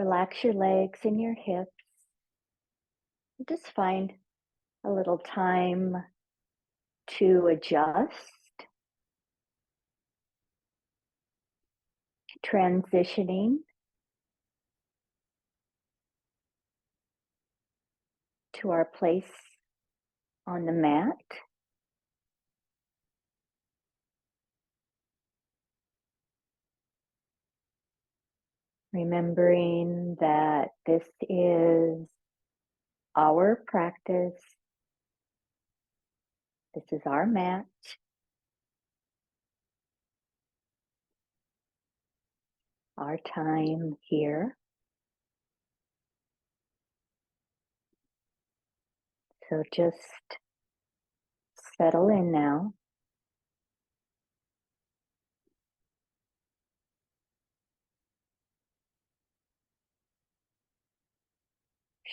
Relax your legs and your hips. Just find a little time to adjust, transitioning to our place on the mat. Remembering that this is our practice. This is our mat. Our time here. So just settle in now.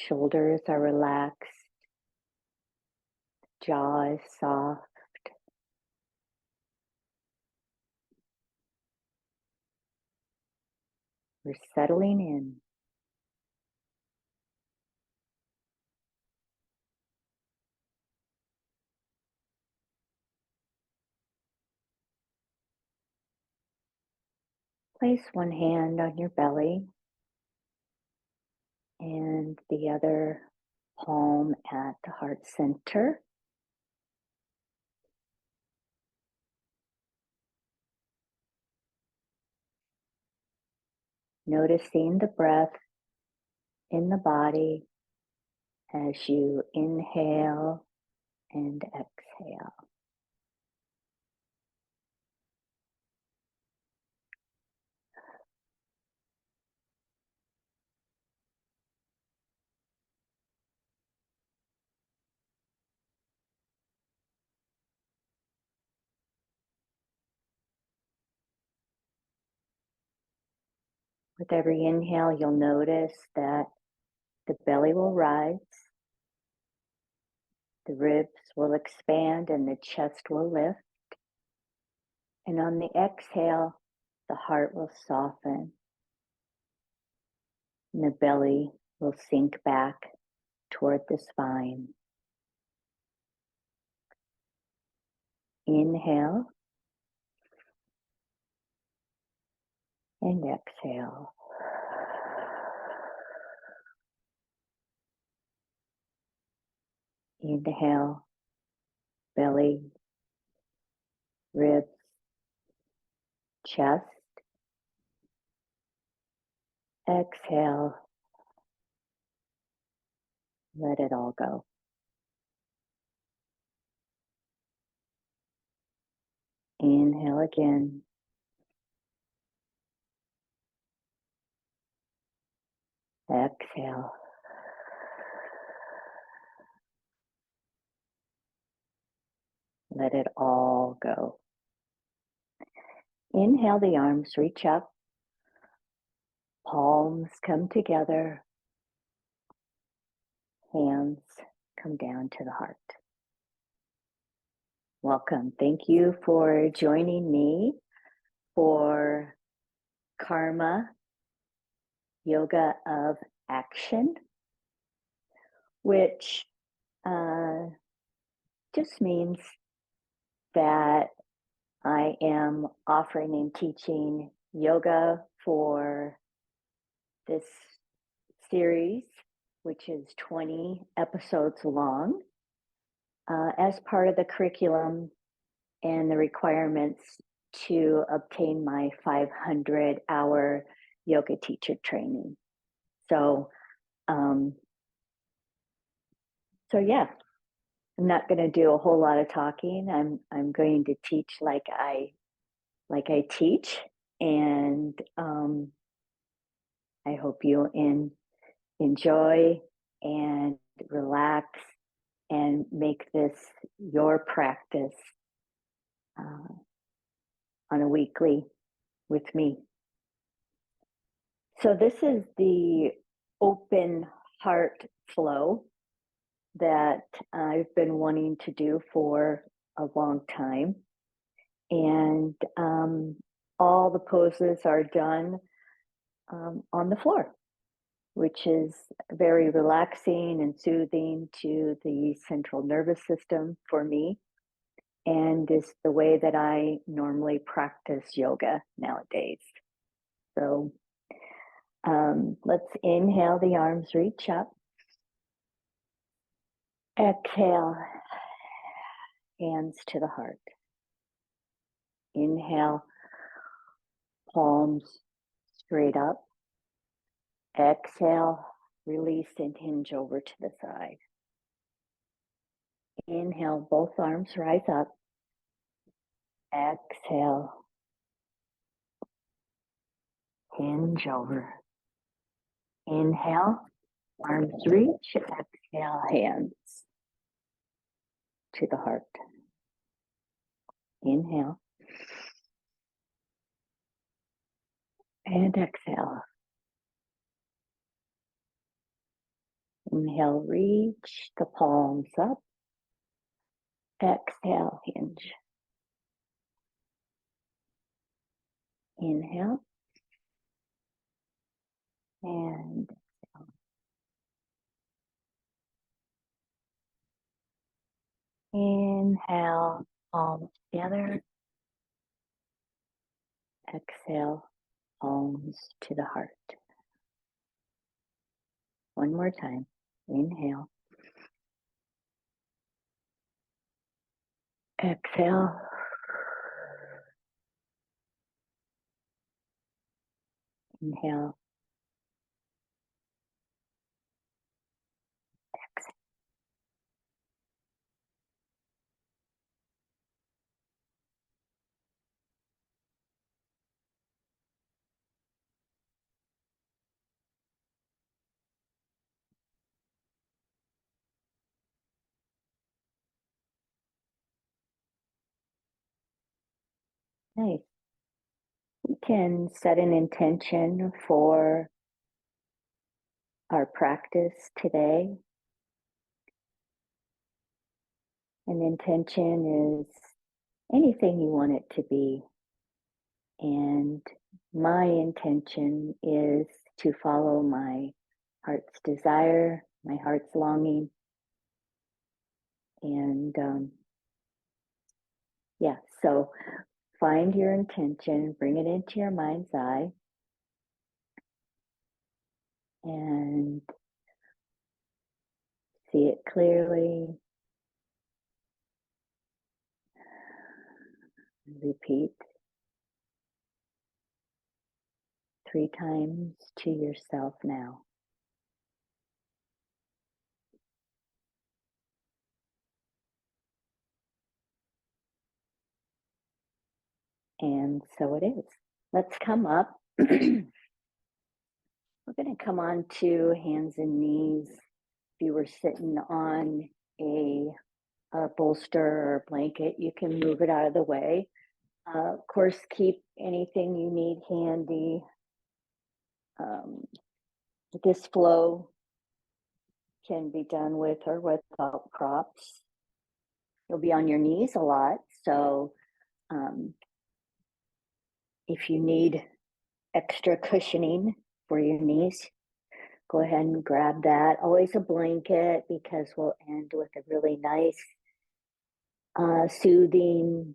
Shoulders are relaxed. Jaw is soft. We're settling in. Place one hand on your belly and the other palm at the heart center. Noticing the breath in the body as you inhale and exhale. With every inhale, you'll notice that the belly will rise, the ribs will expand, and the chest will lift. And on the exhale, the heart will soften, and the belly will sink back toward the spine. Inhale and exhale. Inhale, belly, ribs, chest. Exhale, let it all go. Inhale again. Exhale. Let it all go. Inhale, the arms reach up. Palms come together. Hands come down to the heart. Welcome. Thank you for joining me for Karma Yoga of Action, which just means that I am offering and teaching yoga for this series, which is 20 episodes long, as part of the curriculum and the requirements to obtain my 500-hour yoga teacher training. So yeah, I'm not going to do a whole lot of talking. I'm going to teach like I teach, and I hope you enjoy and relax and make this your practice on a weekly with me. So this is the open heart flow that I've been wanting to do for a long time. And all the poses are done on the floor. which is very relaxing and soothing to the central nervous system for me, and is the way that I normally practice yoga nowadays. So let's inhale, the arms reach up. Exhale, hands to the heart. Inhale, palms straight up. Exhale, release and hinge over to the side. Inhale, both arms rise up. Exhale, hinge over. Inhale, arms reach. Exhale, hands to the heart. Inhale. And exhale. Inhale, reach the palms up. Exhale, hinge. Inhale. And exhale. Inhale, palms together. Exhale, palms to the heart. One more time. Inhale. Exhale. Inhale. Exhale. Nice. We can set an intention for our practice today. An intention is anything you want it to be. And my intention is to follow my heart's desire, my heart's longing. And so find your intention, bring it into your mind's eye, and see it clearly. Repeat 3 times to yourself now. And so it is. Let's come up. We're going to come on to hands and knees. If you were sitting on a bolster or blanket, you can move it out of the way. Of course, keep anything you need handy. This flow can be done with or without props. You'll be on your knees a lot, so if you need extra cushioning for your knees, go ahead and grab that. Always a blanket, because we'll end with a really nice, soothing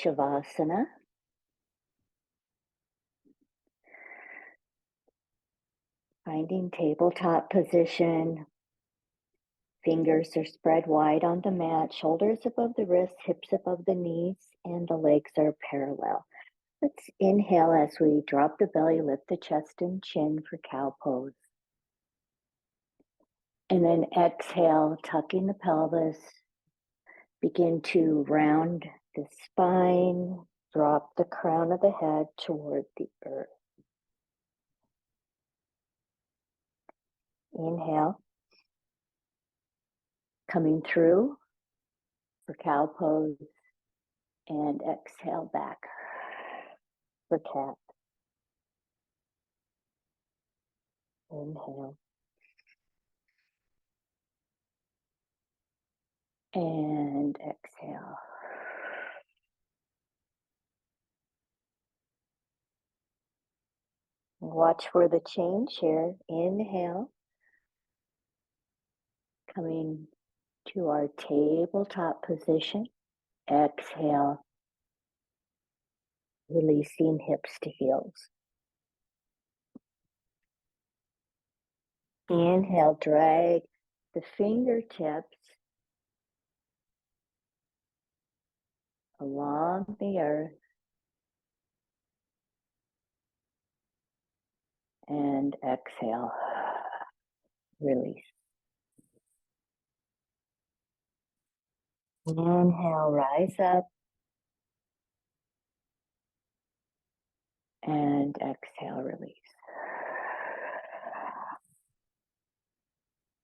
Shavasana. Finding tabletop position. Fingers are spread wide on the mat, shoulders above the wrists, hips above the knees, and the legs are parallel. Let's inhale as we drop the belly, lift the chest and chin for cow pose. And then exhale, tucking the pelvis. Begin to round the spine, drop the crown of the head toward the earth. Inhale. Coming through for cow pose, and exhale back for cat. Inhale. And exhale. Watch for the change here. Inhale, coming to our tabletop position. Exhale, releasing hips to heels. Inhale, drag the fingertips along the earth. And exhale, release. Inhale, rise up. And exhale, release.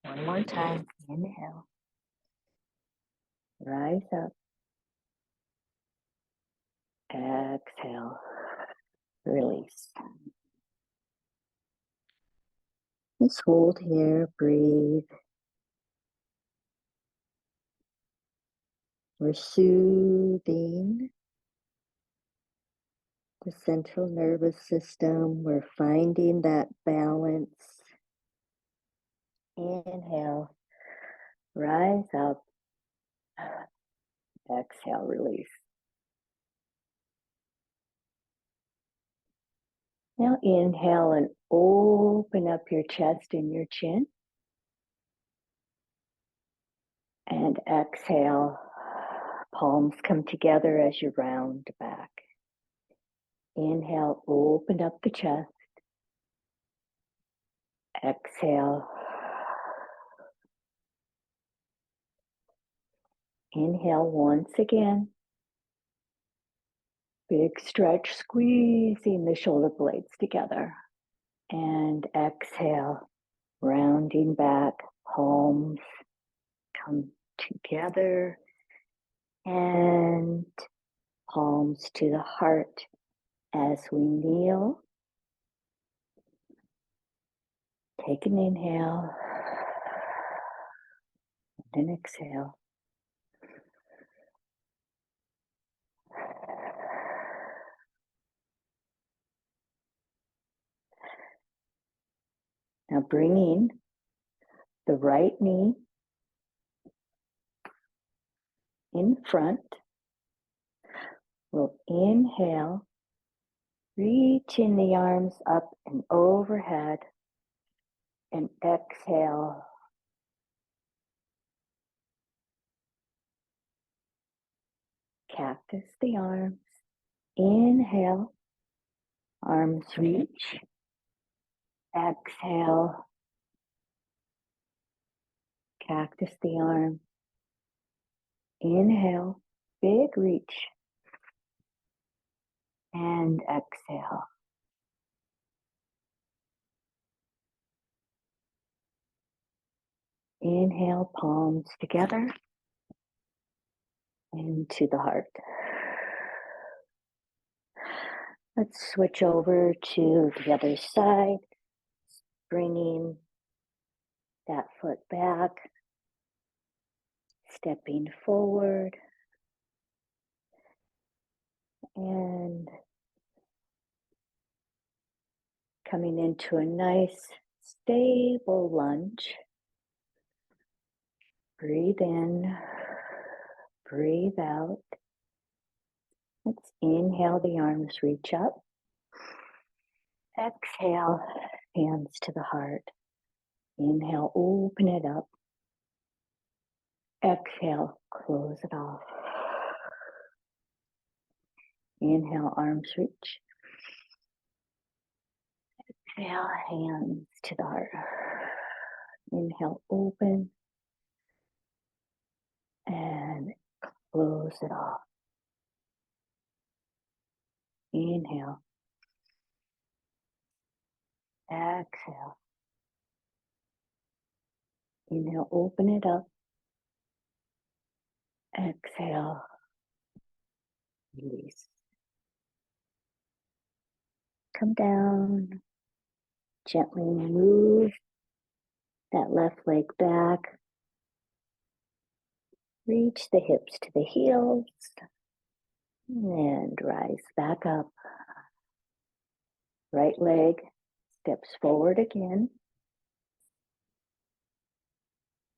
One more time. Inhale. Rise up. Exhale. Release. Just hold here. Breathe. We're soothing the central nervous system. We're finding that balance. Inhale. Rise up. Exhale. Release. Now inhale and open up your chest and your chin. And exhale, palms come together as you round back. Inhale, open up the chest. Exhale. Inhale once again. Big stretch, squeezing the shoulder blades together. And exhale, rounding back, palms come together. And palms to the heart as we kneel. Take an inhale and an exhale. Now bringing the right knee in front. We'll inhale, reaching the arms up and overhead, and exhale. Cactus the arms. Inhale, arms reach. Exhale, cactus the arm. Inhale, big reach. And exhale. Inhale, palms together into the heart. Let's switch over to the other side, bringing that foot back, stepping forward, and coming into a nice, stable lunge. Breathe in, breathe out. Let's inhale, the arms reach up. Exhale, hands to the heart. Inhale, open it up. Exhale, close it off. Inhale, arms reach. Exhale, hands to the heart. Inhale, open. And close it off. Inhale. Exhale. Inhale, open it up. Exhale. Release. Come down. Gently move that left leg back. Reach the hips to the heels. And rise back up. Right leg Steps forward again.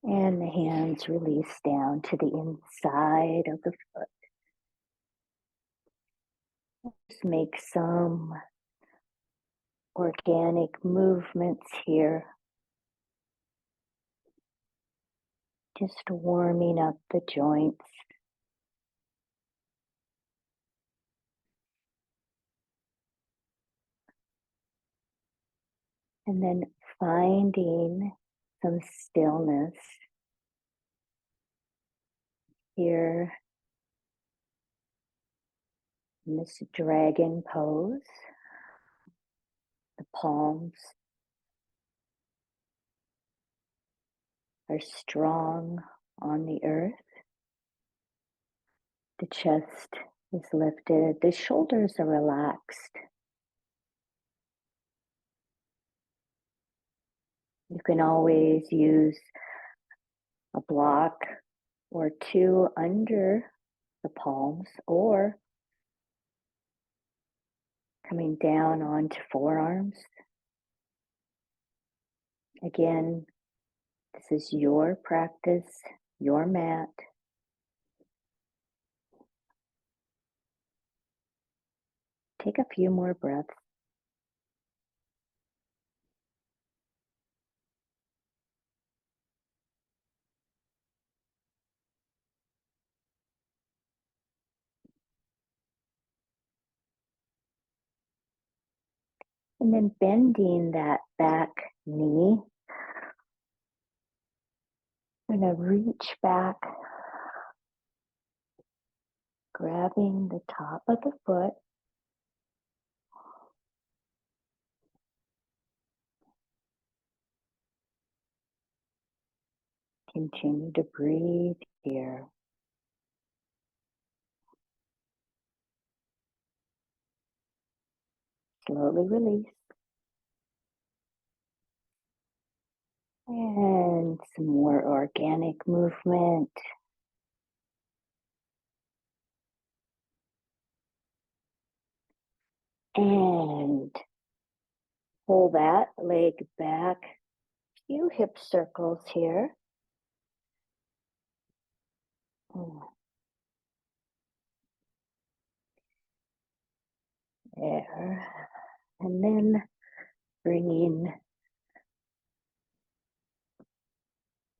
And the hands release down to the inside of the foot. Just make some organic movements here. Just warming up the joints. And then finding some stillness here in this dragon pose. The palms are strong on the earth. The chest is lifted. The shoulders are relaxed. You can always use a block or two under the palms or coming down onto forearms. Again, this is your practice, your mat. Take a few more breaths. And then bending that back knee. I'm going to reach back, grabbing the top of the foot. Continue to breathe here. Slowly release. And some more organic movement. And pull that leg back. Few hip circles here. There. And then bringing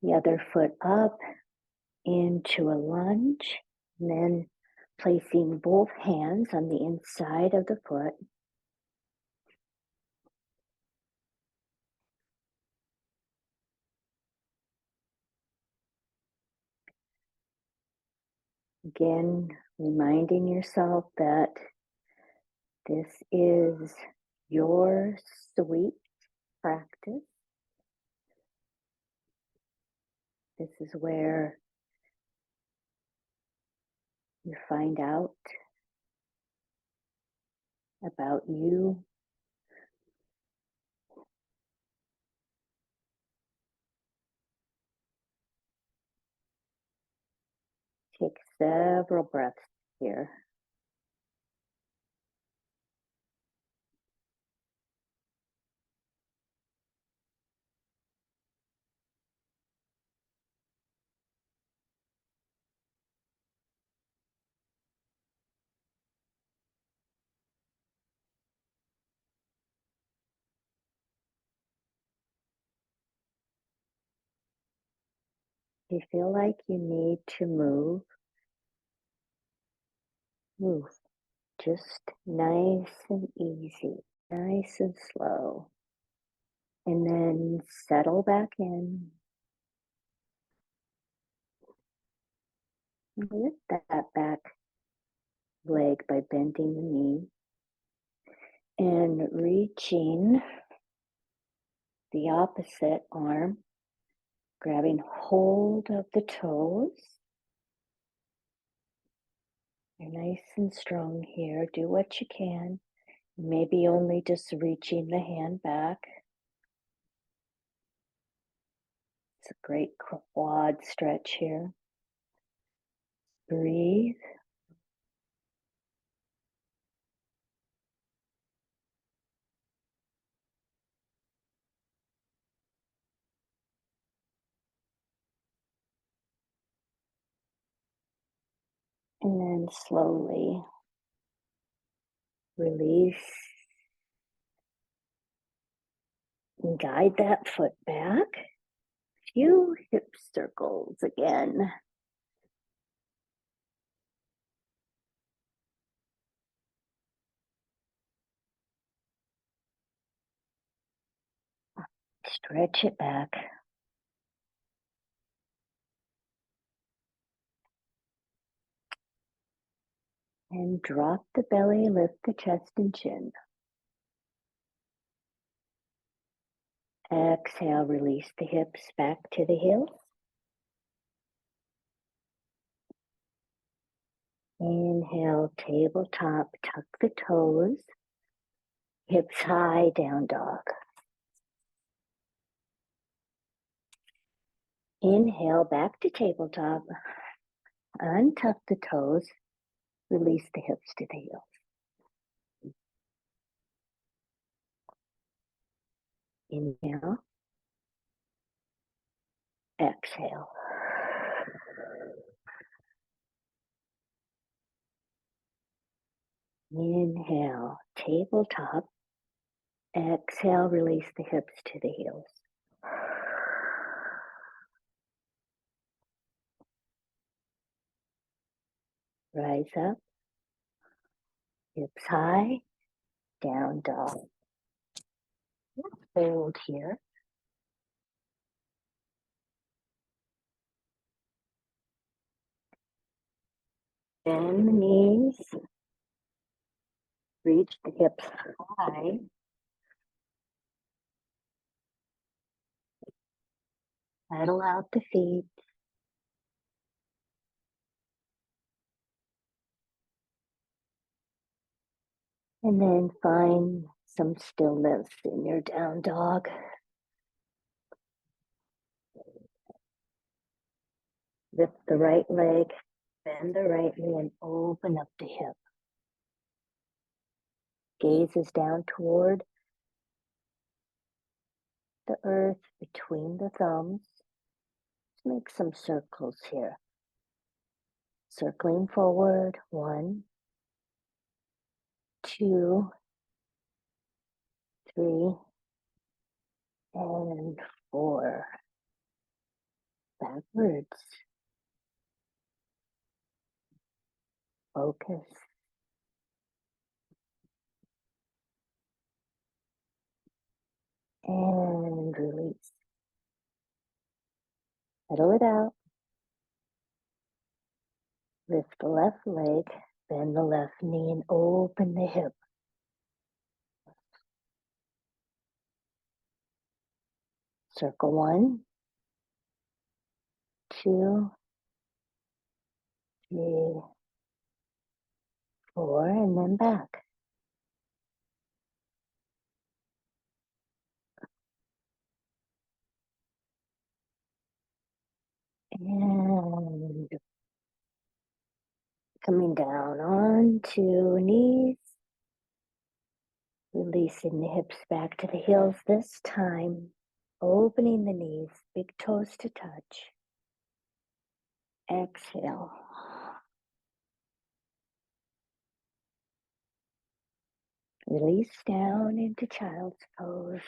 the other foot up into a lunge. And then placing both hands on the inside of the foot. Again, reminding yourself that this is your sweet practice. This is where you find out about you. Take several breaths here. If you feel like you need to move, move. Just nice and easy, nice and slow. And then settle back in. Lift that back leg by bending the knee and reaching the opposite arm, grabbing hold of the toes. You're nice and strong here. Do what you can. Maybe only just reaching the hand back. It's a great quad stretch here. Breathe. And then slowly release and guide that foot back. Few hip circles again. Stretch it back. And drop the belly, lift the chest and chin. Exhale, release the hips back to the heels. Inhale, tabletop, tuck the toes. Hips high, down dog. Inhale, back to tabletop. Untuck the toes. Release the hips to the heels. Inhale. Exhale. Inhale, tabletop. Exhale, release the hips to the heels. Rise up. Hips high, down dog. Hold here. Bend the knees. Reach the hips high. Pedal out the feet. And then find some stillness in your down dog. Lift the right leg, bend the right knee, and open up the hip. Gaze is down toward the earth between the thumbs. Let's make some circles here. Circling forward, 1, 2, 3, and 4. Backwards. Focus. And release. Pedal it out. Lift the left leg, bend the left knee, and open the hip. Circle 1, 2, 3, 4, and then back. And coming down onto knees, releasing the hips back to the heels this time, opening the knees, big toes to touch. Exhale. Release down into child's pose.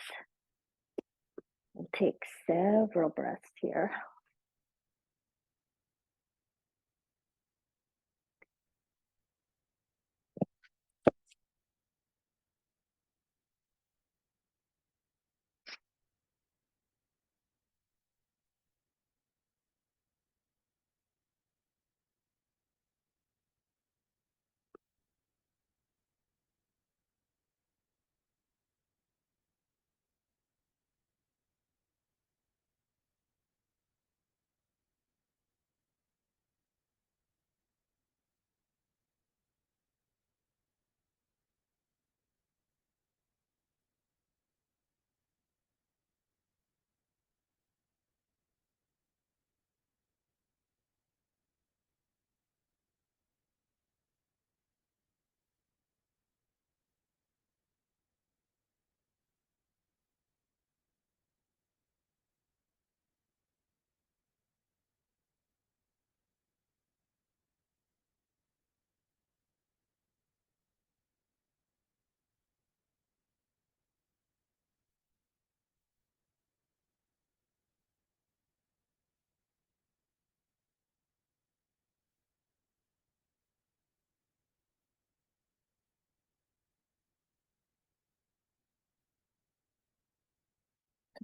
We'll take several breaths here.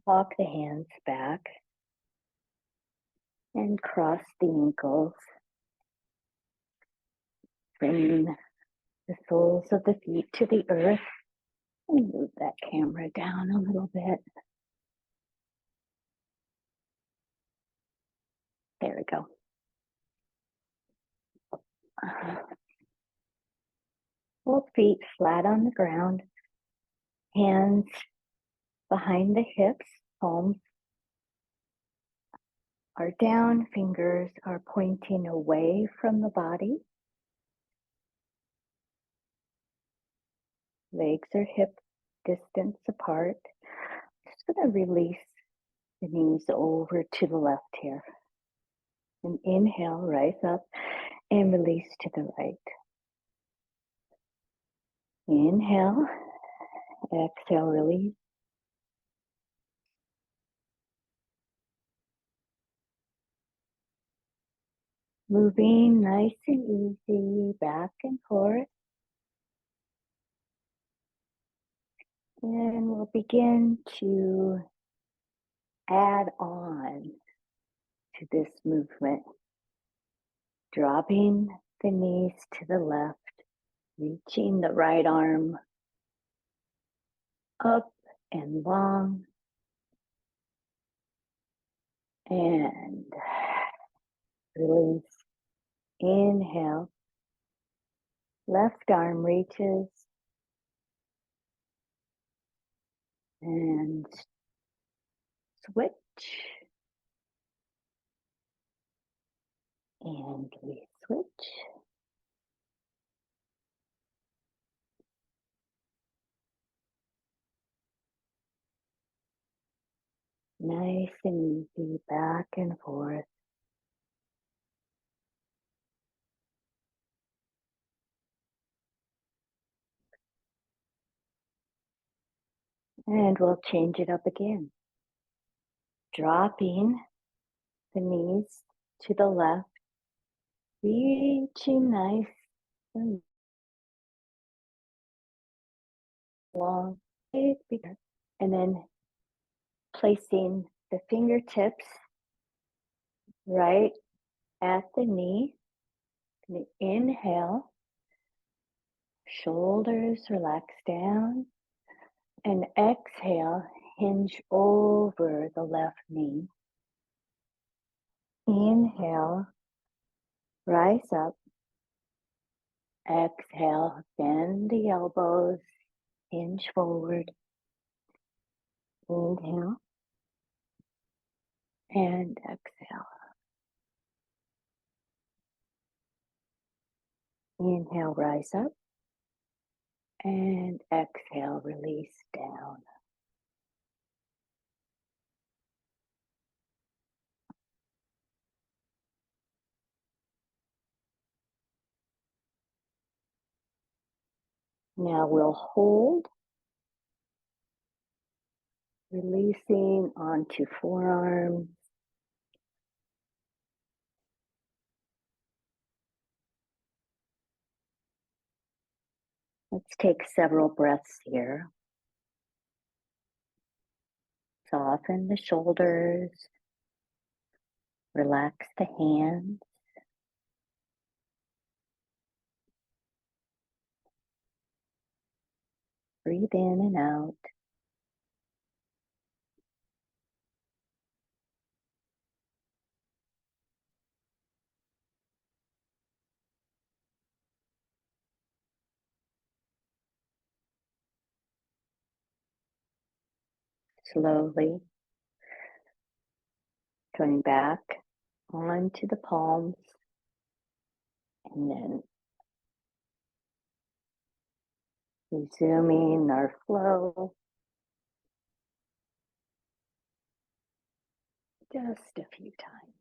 Walk the hands back and cross the ankles. Bring the soles of the feet to the earth and move that camera down a little bit. There we go. Both feet flat on the ground, hands behind the hips, palms are down, fingers are pointing away from the body. Legs are hip distance apart. Just going to release the knees over to the left here. And inhale, rise up and release to the right. Inhale, exhale, release. Moving nice and easy back and forth. And we'll begin to add on to this movement, dropping the knees to the left, reaching the right arm up and long, and release. Inhale, left arm reaches, and switch, and we switch. Nice and easy, back and forth. And we'll change it up again. Dropping the knees to the left, reaching nice and long, and then placing the fingertips right at the knee. Inhale, shoulders relax down, and exhale, hinge over the left knee. Inhale, rise up. Exhale, bend the elbows, hinge forward. Inhale and exhale. Inhale, rise up. And exhale, release down. Now we'll hold, releasing onto forearms. Let's take several breaths here. Soften the shoulders, relax the hands. Breathe in and out. Slowly coming back onto the palms, and then resuming our flow. Just a few times.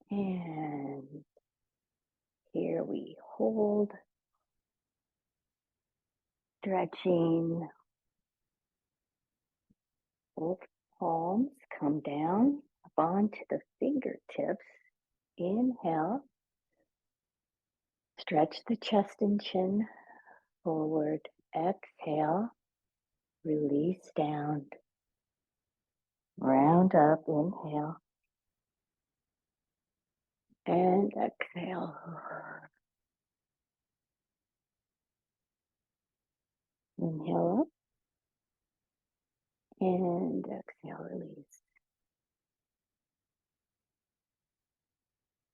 And here we hold, stretching. Both palms come down up onto the fingertips. Inhale. Stretch the chest and chin forward. Exhale. Release down. Round up. Inhale. And exhale. Inhale up. And exhale. Release.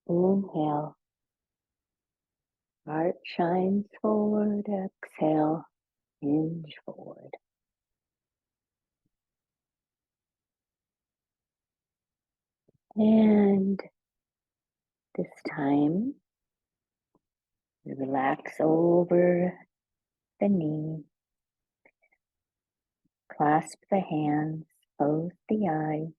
Inhale. Heart shines forward. Exhale. Hinge forward. And this time, relax over the knee. Clasp the hands. Close the eyes.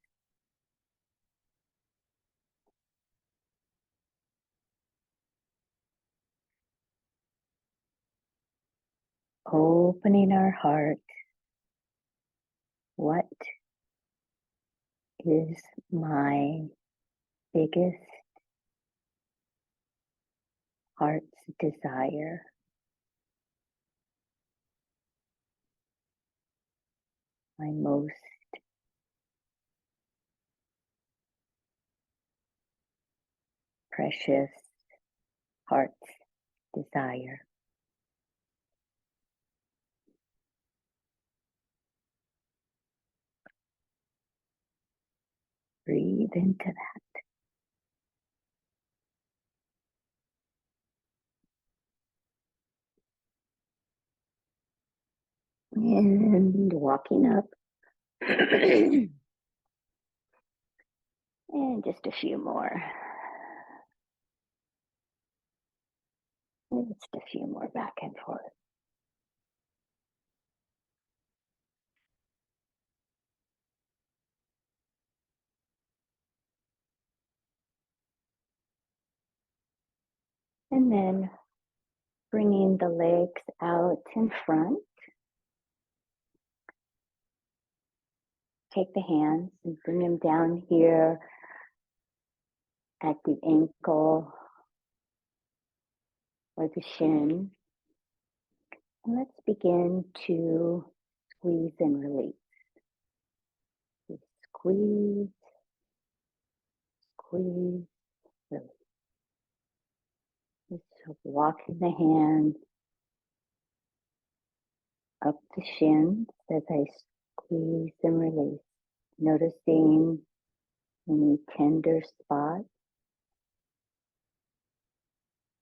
Opening our heart. What is my biggest heart's desire? My most precious heart's desire. Breathe into that. And walking up. And just a few more. Just a few more back and forth. And then bringing the legs out in front. Take the hands and bring them down here at the ankle or the shin. And let's begin to squeeze and release. Squeeze, squeeze, release. So walking the hands up the shins as I squeeze and release. Noticing any tender spots.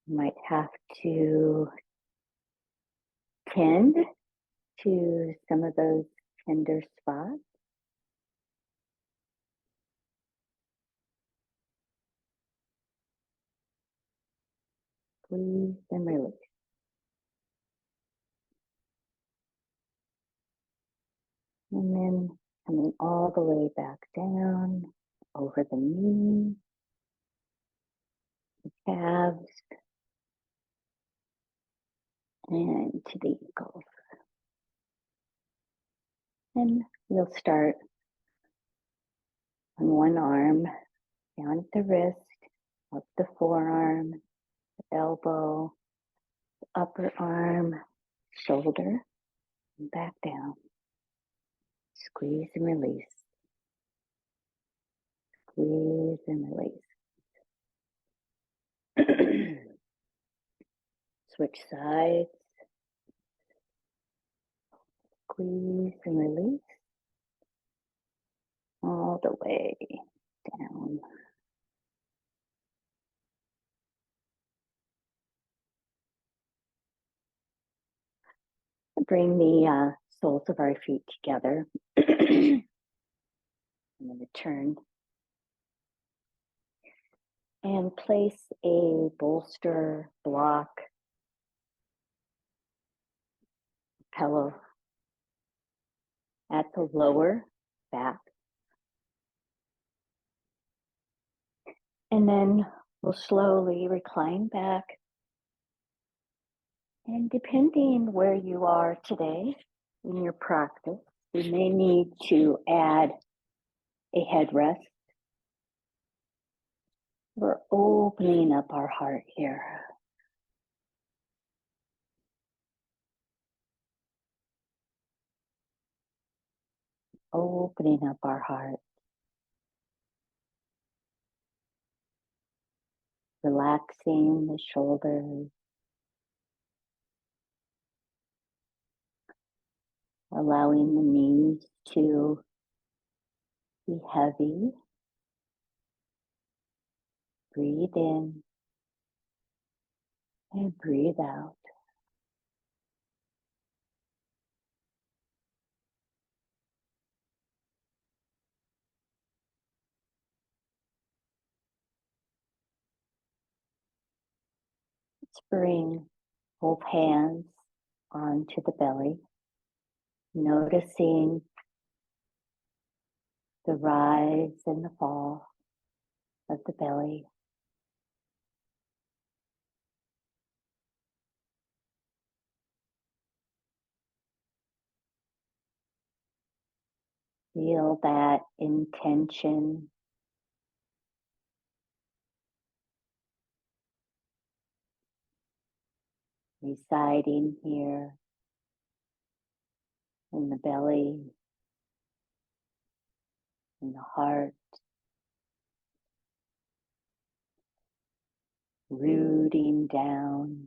You might have to tend to some of those tender spots. Squeeze and release. And then coming all the way back down, over the knees, the calves, and to the ankles. And we'll start on one arm, down at the wrist, up the forearm, the elbow, the upper arm, shoulder, and back down. Squeeze and release. Squeeze and release. Switch sides. Squeeze and release. All the way down. Bring the soles of our feet together. I'm going to turn and place a bolster, block, pillow at the lower back. And then we'll slowly recline back. And depending where you are today in your practice, you may need to add a headrest. We're opening up our heart here. opening up our heart, relaxing the shoulders, allowing the knees to be heavy. Breathe in and breathe out. Let's bring both hands onto the belly, noticing the rise and the fall of the belly. Feel that intention residing here in the belly, in the heart, rooting down,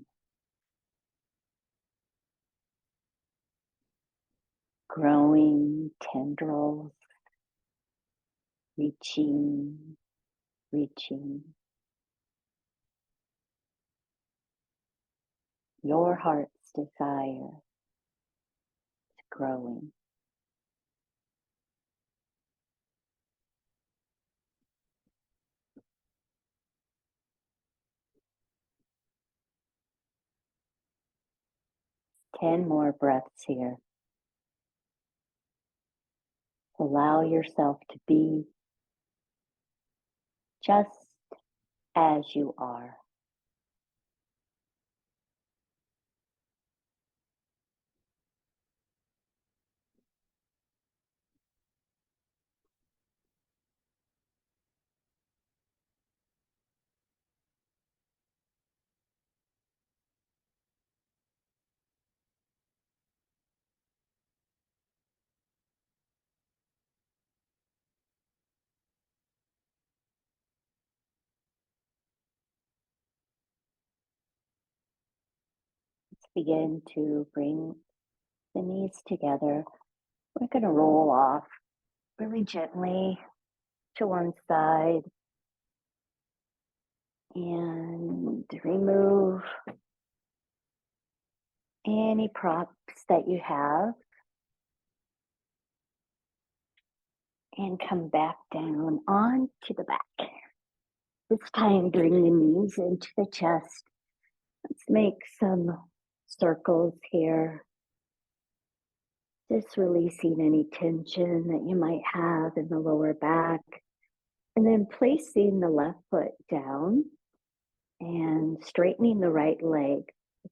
growing tendrils, reaching, reaching. Your heart's desire is growing. Ten more breaths here. Allow yourself to be just as you are. Let's begin to bring the knees together. We're going to roll off really gently to one side and remove any props that you have and come back down onto the back. This time bring the knees into the chest. Let's make some circles here. Just releasing any tension that you might have in the lower back. And then placing the left foot down and straightening the right leg.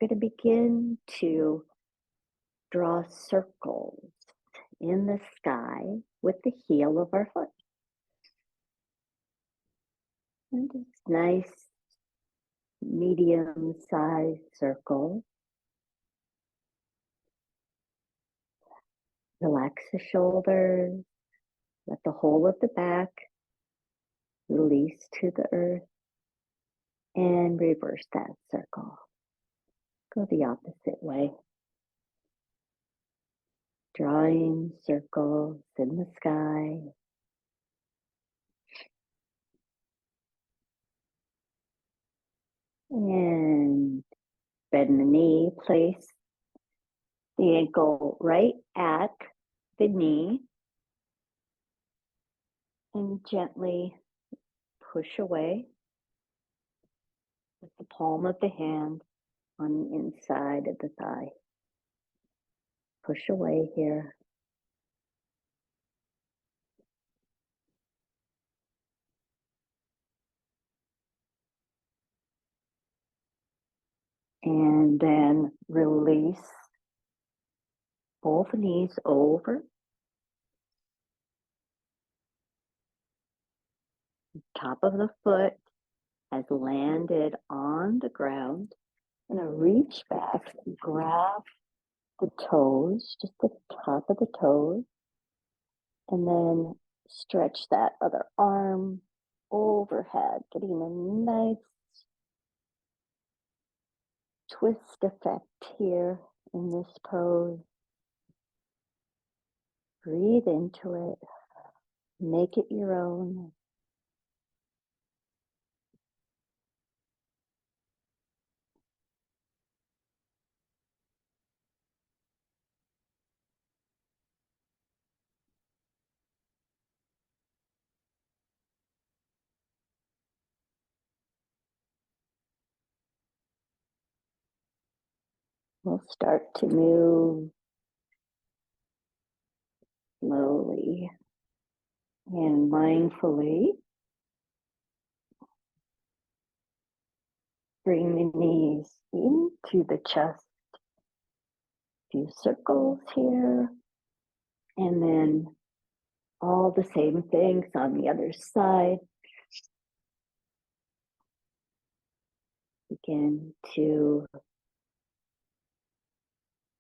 We're going to begin to draw circles in the sky with the heel of our foot. And just nice medium-sized circle. Relax the shoulders. Let the whole of the back release to the earth. And reverse that circle. Go the opposite way. Drawing circles in the sky. And bend the knee, place the ankle right at the knee. And gently push away with the palm of the hand on the inside of the thigh. Push away here. And then release both knees over. Top of the foot has landed on the ground. I'm going to reach back and grab the toes, just the top of the toes. And then stretch that other arm overhead, getting a nice twist effect here in this pose. Breathe into it. Make it your own. We'll start to move slowly and mindfully. Bring the knees into the chest. A few circles here. And then all the same things on the other side. Begin to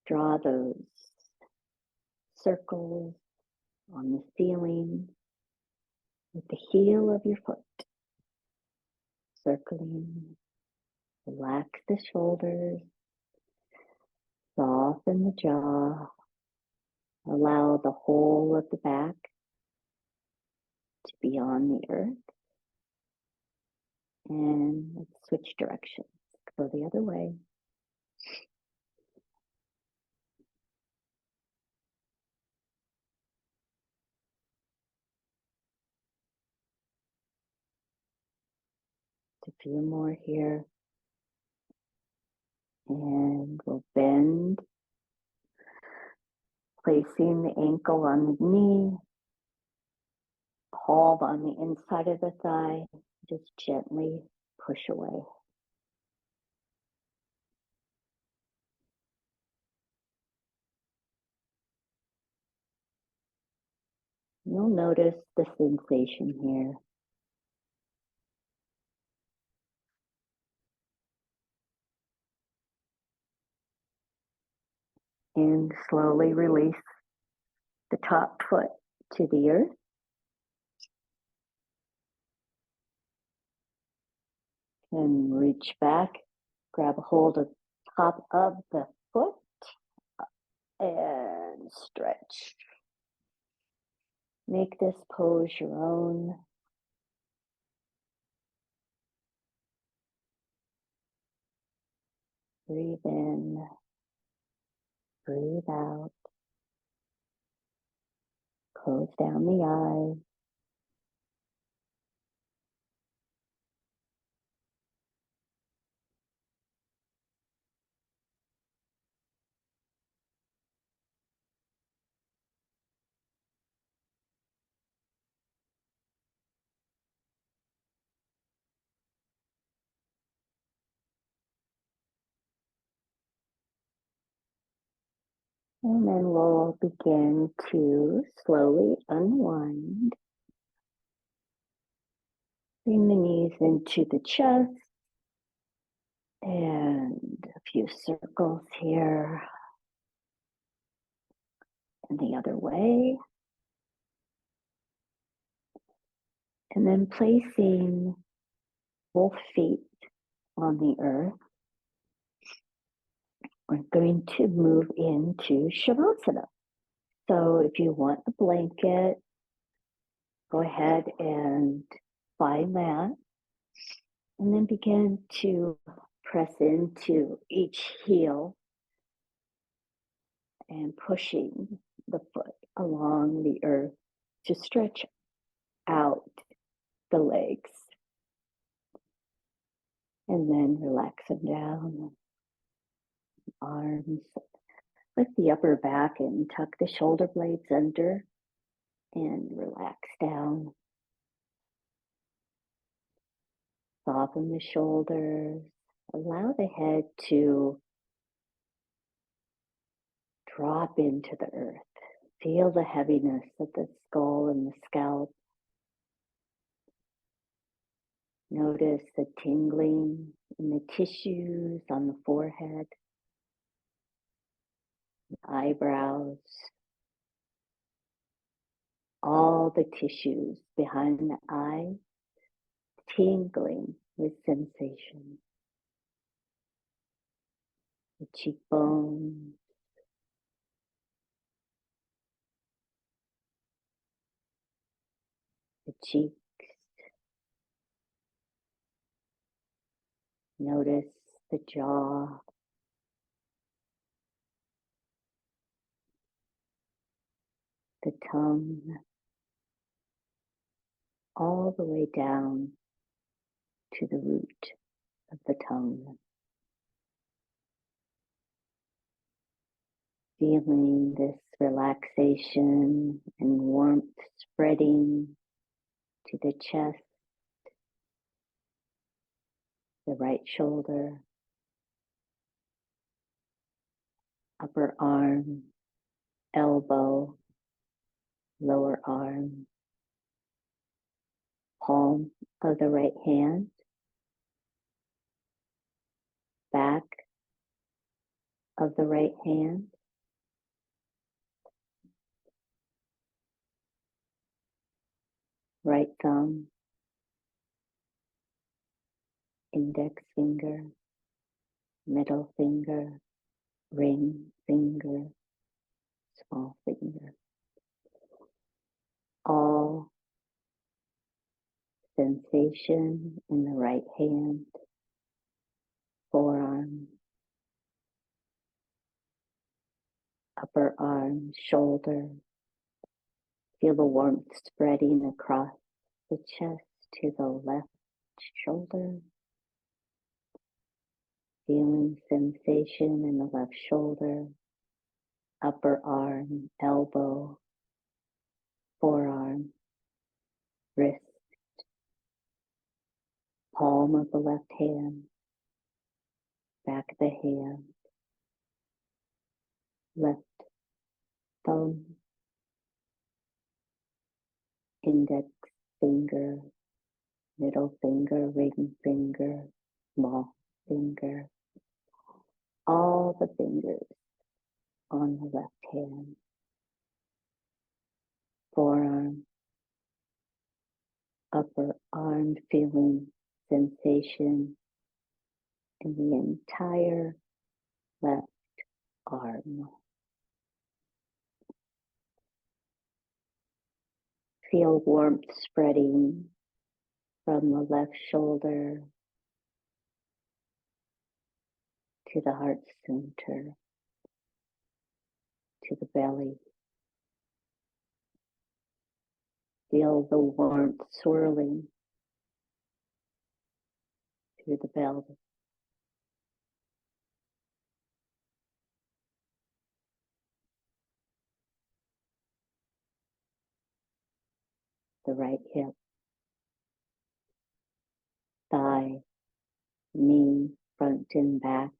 draw those circles on the ceiling with the heel of your foot. Circling. Relax the shoulders. Soften the jaw. Allow the whole of the back to be on the earth. And let's switch directions. Go the other way. A few more here. And we'll bend, placing the ankle on the knee, palm on the inside of the thigh. Just gently push away. You'll notice the sensation here. And slowly release the top foot to the earth. And reach back, grab a hold of the top of the foot and stretch. Make this pose your own. Breathe in, breathe out. Close down the eyes. And then we'll begin to slowly unwind. Bring the knees into the chest. And a few circles here. And the other way. And then placing both feet on the earth. We're going to move into Shavasana. So if you want a blanket, go ahead and find that. And then begin to press into each heel and pushing the foot along the earth to stretch out the legs. And then relax them down. Arms. Lift the upper back and tuck the shoulder blades under and relax down. Soften the shoulders. Allow the head to drop into the earth. Feel the heaviness of the skull and the scalp. Notice the tingling in the tissues on the forehead, the eyebrows. all the tissues behind the eyes tingling with sensation. The cheekbones, the cheeks. Notice the jaw, the tongue, all the way down to the root of the tongue. Feeling this relaxation and warmth spreading to the chest, the right shoulder, upper arm, elbow, lower arm, palm of the right hand, back of the right hand, right thumb, index finger, middle finger, ring finger, small finger. All sensation in the right hand, forearm, upper arm, shoulder. Feel the warmth spreading across the chest to the left shoulder. Feeling sensation in the left shoulder, upper arm, elbow, forearm, wrist, palm of the left hand, back of the hand, left thumb, index finger, middle finger, ring finger, small finger, all the fingers on the left hand, forearm, upper arm, feeling sensation in the entire left arm. Feel warmth spreading from the left shoulder to the heart center, to the belly. Feel the warmth swirling through the belly. The right hip, thigh, knee, front and back,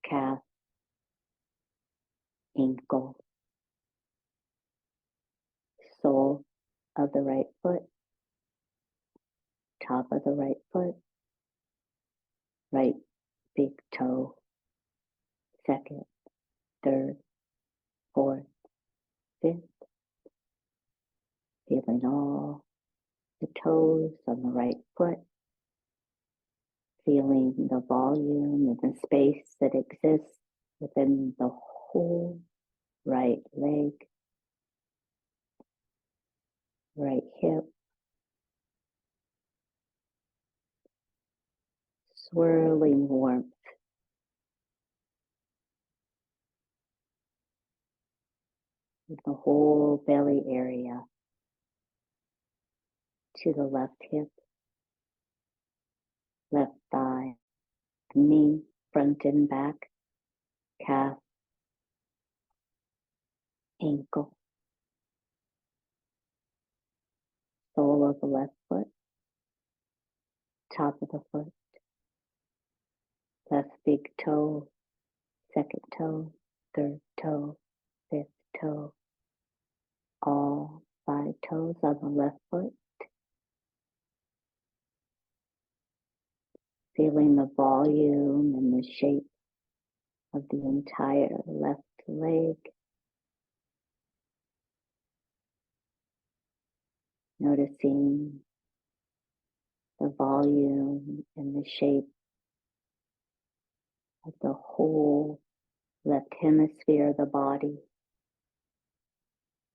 calf, ankle, sole of the right foot, top of the right foot, right big toe, second, third, fourth, fifth, feeling all the toes on the right foot, feeling the volume and the space that exists within the whole right leg, right hip, swirling warmth in the whole belly area, to the left hip, left thigh, knee, front and back, calf, ankle, sole of the left foot, top of the foot, left big toe, second toe, third toe, fifth toe, all 5 toes on the left foot, feeling the volume and the shape of the entire left leg, Noticing the volume and the shape of the whole left hemisphere of the body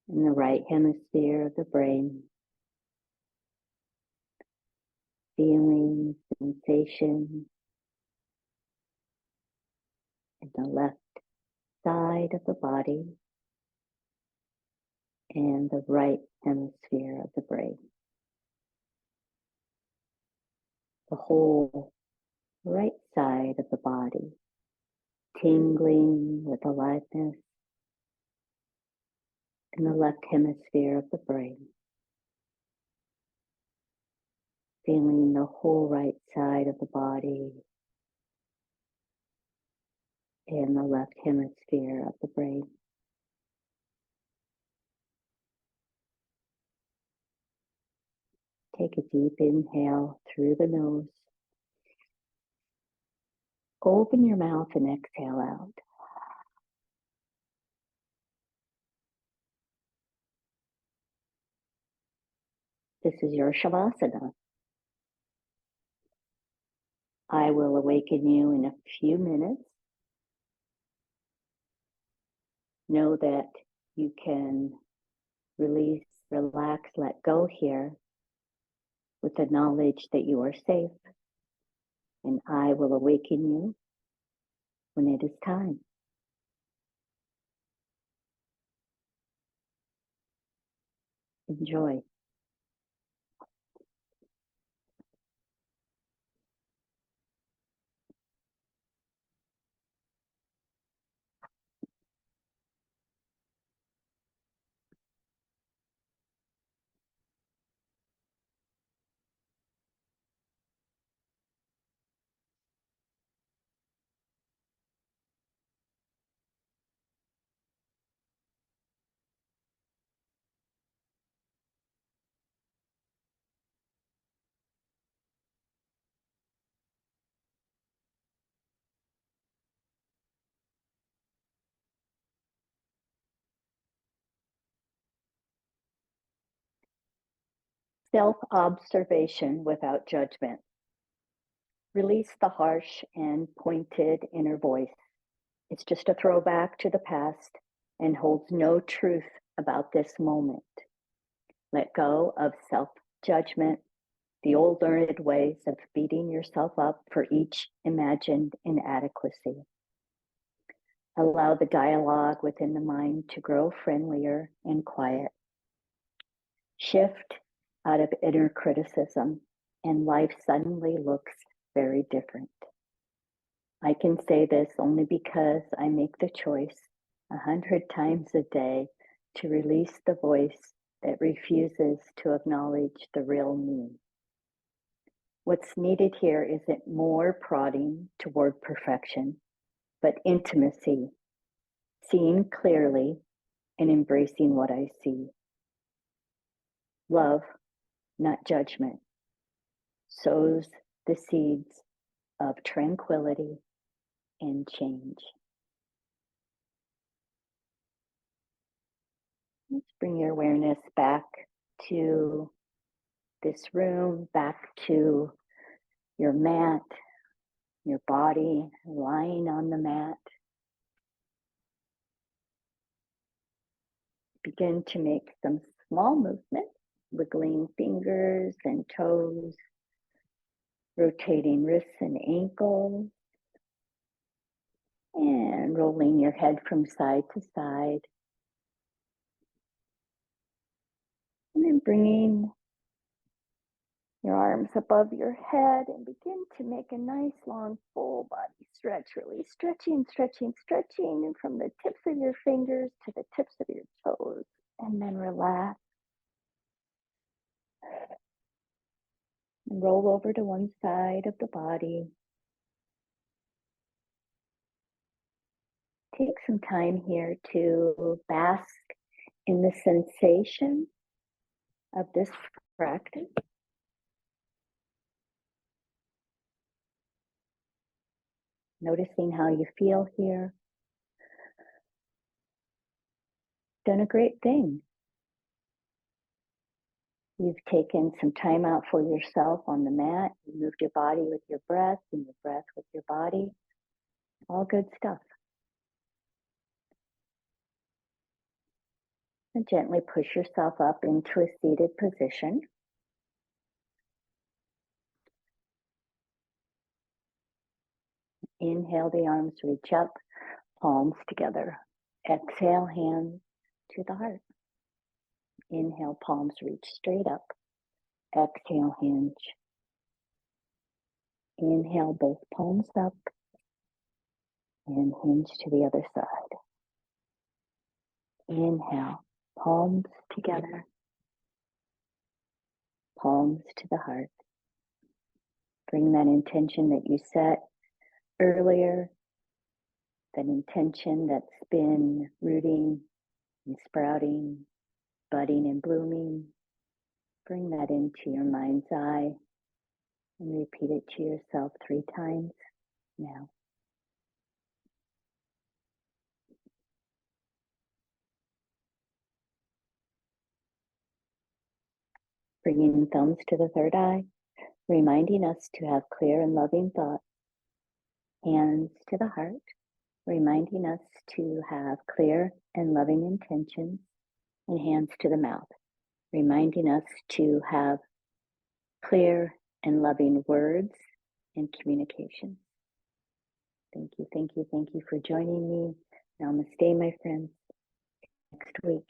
and the right hemisphere of the brain. Feeling sensation in the left side of the body and the right hemisphere of the brain. The whole right side of the body tingling with aliveness in the left hemisphere of the brain. Feeling the whole right side of the body and the left hemisphere of the brain. Take a deep inhale through the nose. Open your mouth and exhale out. This is your Shavasana. I will awaken you in a few minutes. Know that you can release, relax, let go here with the knowledge that you are safe. And I will awaken you when it is time. Enjoy. Self-observation without judgment. Release the harsh and pointed inner voice. It's just a throwback to the past and holds no truth about this moment. Let go of self-judgment, the old learned ways of beating yourself up for each imagined inadequacy. Allow the dialogue within the mind to grow friendlier and quiet. Shift out of inner criticism, and life suddenly looks very different. I can say this only because I make the choice 100 times a day to release the voice that refuses to acknowledge the real me. What's needed here isn't more prodding toward perfection, but intimacy, seeing clearly and embracing what I see. Love, not judgment, sows the seeds of tranquility and change. Let's bring your awareness back to this room, back to your mat, your body lying on the mat. Begin to make some small movements, wiggling fingers and toes, rotating wrists and ankles, and rolling your head from side to side. And then bringing your arms above your head and begin to make a nice long full body stretch, really stretching, stretching, stretching, and from the tips of your fingers to the tips of your toes, and then relax. And roll over to one side of the body. Take some time here to bask in the sensation of this practice. Noticing how you feel here. Done a great thing. You've taken some time out for yourself on the mat. You moved your body with your breath and your breath with your body. All good stuff. And gently push yourself up into a seated position. Inhale, the arms reach up, palms together. Exhale, hands to the heart. Inhale, palms reach straight up. Exhale, hinge. Inhale, both palms up. And hinge to the other side. Inhale, palms together. Palms to the heart. Bring that intention that you set earlier, that intention that's been rooting and sprouting, budding and blooming. Bring that into your mind's eye and repeat it to yourself 3 times now. Bringing thumbs to the third eye, reminding us to have clear and loving thought. Hands to the heart, reminding us to have clear and loving intentions. And hands to the mouth, reminding us to have clear and loving words and communication. Thank you, thank you, thank you for joining me. Namaste, my friends. Next week.